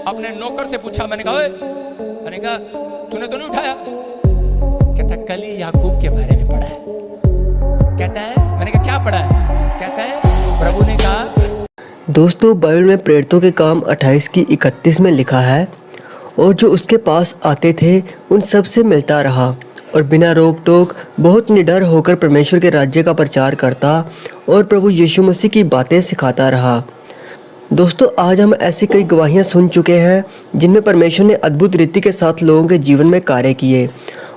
अपने नौकर से पूछा, मैंने कहा ओए, मैंने कहा तूने तो नहीं उठाया? कहता कल ही याकूब के बारे में पढ़ा है। कहता है, मैंने कहा क्या पढ़ा है? कहता है प्रभु ने कहा। दोस्तों, बाइबल में प्रेरितों के काम 28 की 31 में लिखा है, और जो उसके पास आते थे उन सब से मिलता रहा और बिना रोक टोक बहुत निडर होकर परमेश्वर के राज्य का प्रचार करता और प्रभु यीशु मसीह की बातें सिखाता रहा। दोस्तों, आज हम ऐसी कई गवाहियाँ सुन चुके हैं जिनमें परमेश्वर ने अद्भुत रीति के साथ लोगों के जीवन में कार्य किए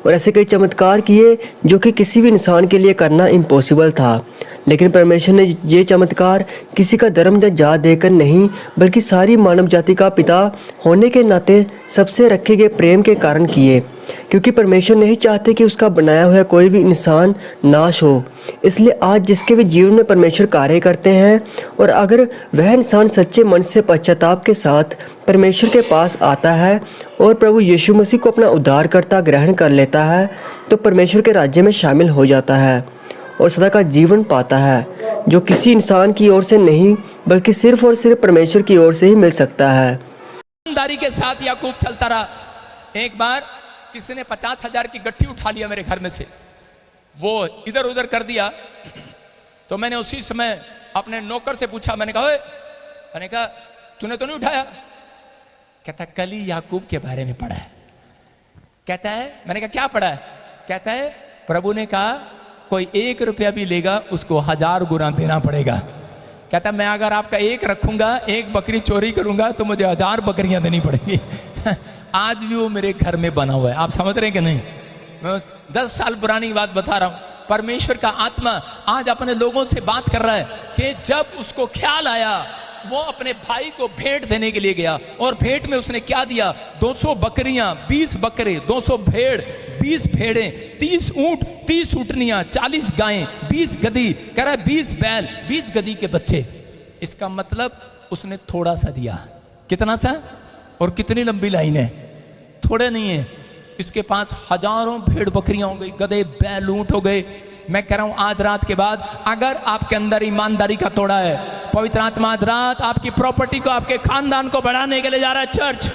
और ऐसे कई चमत्कार किए जो कि किसी भी इंसान के लिए करना इम्पॉसिबल था। लेकिन परमेश्वर ने ये चमत्कार किसी का धर्म या जात देकर नहीं, बल्कि सारी मानव जाति का पिता होने के नाते सबसे रखे गए प्रेम के कारण किए, क्योंकि परमेश्वर नहीं चाहते कि उसका बनाया हुआ कोई भी इंसान नाश हो। इसलिए आज जिसके भी जीवन में परमेश्वर कार्य करते हैं और अगर वह इंसान सच्चे मन से पश्चाताप के साथ परमेश्वर के पास आता है और प्रभु यीशु मसीह को अपना उद्धारकर्ता ग्रहण कर लेता है, तो परमेश्वर के राज्य में शामिल हो जाता है और सदा का जीवन पाता है, जो किसी इंसान की ओर से नहीं बल्कि सिर्फ और सिर्फ परमेश्वर की ओर से ही मिल सकता है। ईमानदारी के साथ याकूब चलता रहा। एक बार किसी ने 50,000 की गट्ठी उठा लिया मेरे घर में से, वो इधर उधर कर दिया, तो मैंने उसी समय अपने नौकर से पूछा, मैंने कहा ओए, मैंने कहा तूने तो नहीं उठाया? कहता कल ही याकूब के बारे में पढ़ा है। कहता है, मैंने कहा क्या पढ़ा है? कहता है प्रभु ने कहा कोई 1 रुपया भी लेगा उसको 1000 गुना देना पड़ेगा। कहता मैं अगर आपका 1 रखूंगा, 1 बकरी चोरी करूंगा तो मुझे 1000 बकरियां देनी पड़ेंगी। आज भी वो मेरे घर में बना हुआ है। आप समझ रहे हैं कि नहीं? मैं 10 साल पुरानी बात बता रहा हूं। परमेश्वर का आत्मा आज अपने लोगों से बात कर रहा है कि जब उसको ख्याल आया, वो अपने भाई को भेंट देने के लिए गया और भेंट में उसने क्या दिया? 200 बकरियां, 20 बकरे, 200 भेड़, 20 भेड़ें, 30 ऊंट, 30 ऊँटनियां, 40 गायें, 20 गधी, कह रहा है 20 बैल, 20 गधी के बच्चे। इसका मतलब उसने थोड़ा सा दिया। कितना सा? और कितनी लंबी लाइन है? थोड़े नहीं है, इसके पास हजारों भेड़ बकरियां हो गई, गधे बैल ऊंट हो गए। मैं कह रहा हूं आज रात के बाद अगर आपके अंदर ईमानदारी का तोड़ा है, पवित्र आत्मा आज रात आपकी प्रॉपर्टी को, आपके खानदान को बढ़ाने के लिए जा रहा है। चर्च